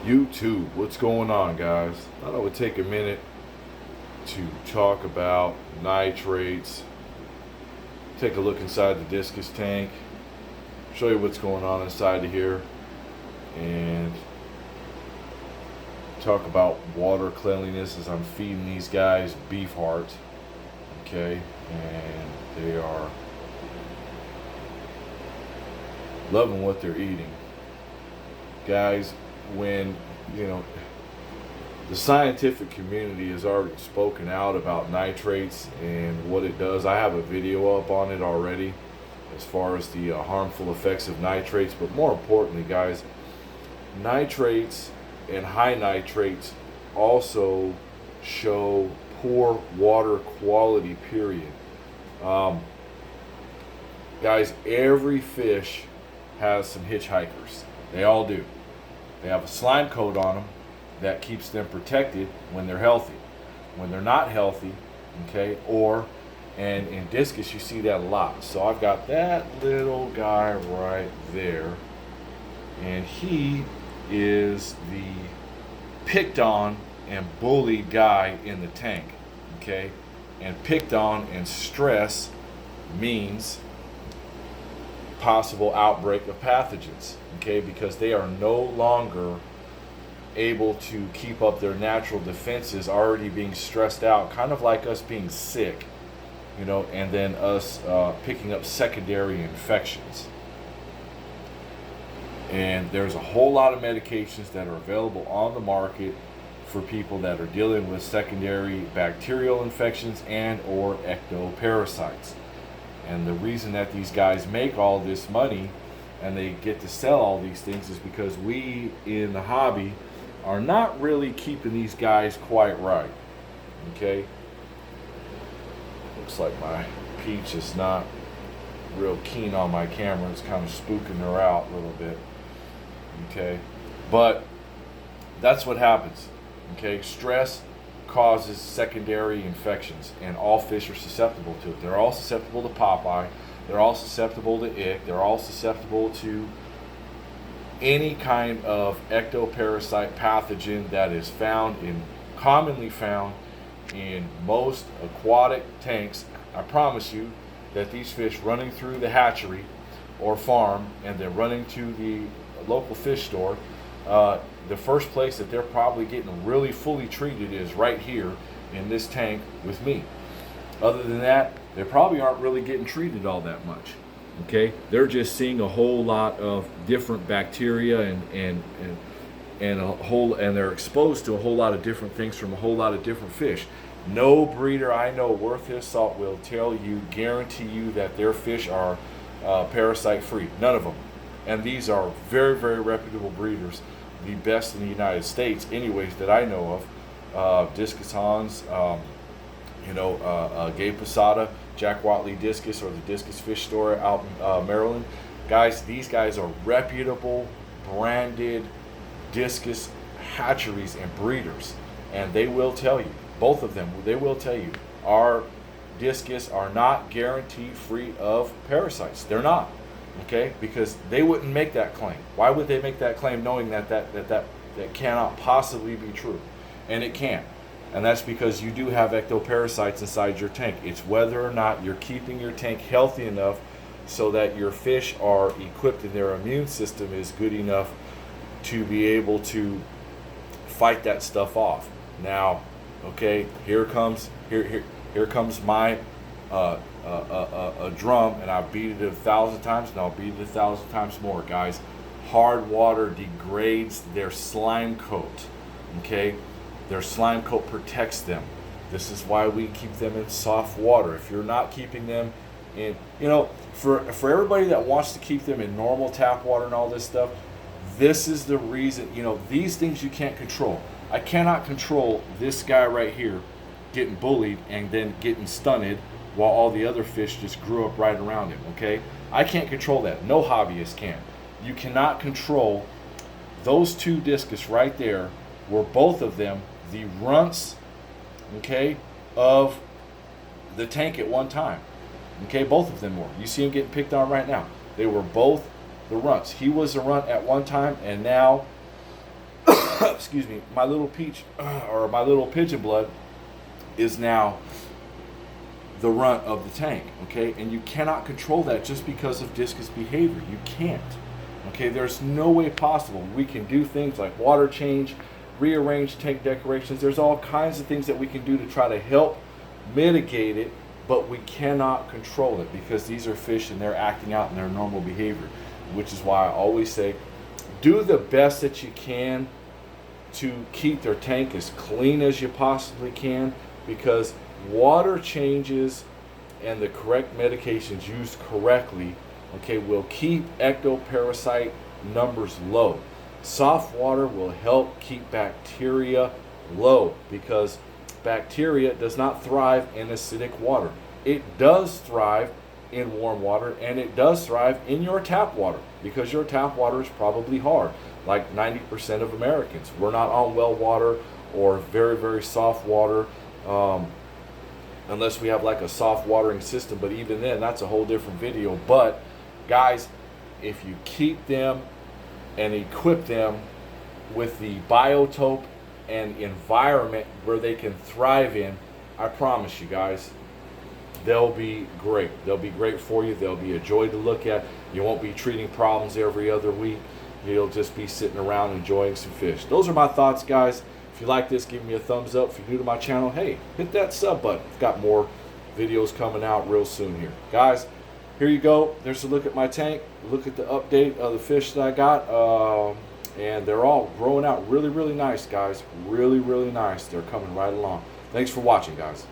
YouTube, what's going on, guys? Thought I would take a minute to talk about nitrates, take a look inside the Discus tank, show you what's going on inside of here, and talk about water cleanliness as I'm feeding these guys beef heart. Okay, and they are loving what they're eating. Guys, when the scientific community has already spoken out about nitrates and what it does. I have a video up on it already as far as the harmful effects of nitrates, but more importantly, guys, nitrates and high nitrates also show poor water quality, period. Guys, every fish has some hitchhikers. They all do. They have a slime coat on them that keeps them protected when they're healthy. When they're not healthy, okay, and in Discus you see that a lot. So I've got that little guy right there, and he is the picked on and bullied guy in the tank, okay? And picked on and stress means possible outbreak of pathogens, okay, because they are no longer able to keep up their natural defenses, already being stressed out, kind of like us being sick, and then us picking up secondary infections. And there's a whole lot of medications that are available on the market for people that are dealing with secondary bacterial infections and or ectoparasites. And the reason that these guys make all this money and they get to sell all these things is because we in the hobby are not really keeping these guys quite right. Okay? Looks like my Peach is not real keen on my camera. It's kind of spooking her out a little bit. Okay? But that's what happens. Okay? Stress causes secondary infections, and all fish are susceptible to it. They're all susceptible to Popeye. They're all susceptible to ick. They're all susceptible to any kind of ectoparasite pathogen that is commonly found in most aquatic tanks. I promise you that these fish running through the hatchery or farm and they're running to the local fish store, the first place that they're probably getting really fully treated is right here in this tank with me. Other than that, they probably aren't really getting treated all that much. Okay, they're just seeing a whole lot of different bacteria and they're exposed to a whole lot of different things from a whole lot of different fish. No breeder I know worth his salt will guarantee you that their fish are parasite free. None of them. And these are very, very reputable breeders, the best in the United States, anyways, that I know of. Discus Hans, Gay Posada, Jack Watley Discus, or the Discus Fish Store out in Maryland. Guys, these guys are reputable, branded Discus hatcheries and breeders. And they will tell you, both of them, they will tell you, our Discus are not guaranteed free of parasites. They're not. Okay, because they wouldn't make that claim. Why would they make that claim knowing that cannot possibly be true? And it can. And that's because you do have ectoparasites inside your tank. It's whether or not you're keeping your tank healthy enough so that your fish are equipped and their immune system is good enough to be able to fight that stuff off. Now, okay, here comes my a drum, and I've beat it 1,000 times, and I'll beat it 1,000 times more, guys. Hard water degrades their slime coat. Okay, their slime coat protects them. This is why we keep them in soft water. If you're not keeping them in, for everybody that wants to keep them in normal tap water and all this stuff, this is the reason. These things you can't control. I cannot control this guy right here getting bullied and then getting stunted while all the other fish just grew up right around him, okay? I can't control that. No hobbyist can. You cannot control those two Discus right there were both of them the runts, okay, of the tank at one time. Okay, both of them were. You see them getting picked on right now. They were both the runts. He was a runt at one time, and now excuse me, my little peach or my little pigeon blood is now the runt of the tank, okay? And you cannot control that just because of Discus behavior. You can't, okay? There's no way possible. We can do things like water change, rearrange tank decorations. There's all kinds of things that we can do to try to help mitigate it, but we cannot control it because these are fish and they're acting out in their normal behavior, which is why I always say, do the best that you can to keep their tank as clean as you possibly can, because water changes and the correct medications used correctly, okay, will keep ectoparasite numbers low. Soft water will help keep bacteria low because bacteria does not thrive in acidic water. It does thrive in warm water, and it does thrive in your tap water because your tap water is probably hard. Like 90% of Americans, we're not on well water or very, very soft water, unless we have like a soft watering system, but even then, that's a whole different video. But guys, if you keep them and equip them with the biotope and environment where they can thrive in, I promise you guys, they'll be great. They'll be great for you. They'll be a joy to look at. You won't be treating problems every other week. You'll just be sitting around enjoying some fish. Those are my thoughts, guys. If you like this, give me a thumbs up. If you're new to my channel, hey, hit that sub button. I've got more videos coming out real soon here. Guys, here you go. There's a look at my tank. Look at the update of the fish that I got. And they're all growing out really, really nice, guys. Really, really nice. They're coming right along. Thanks for watching, guys.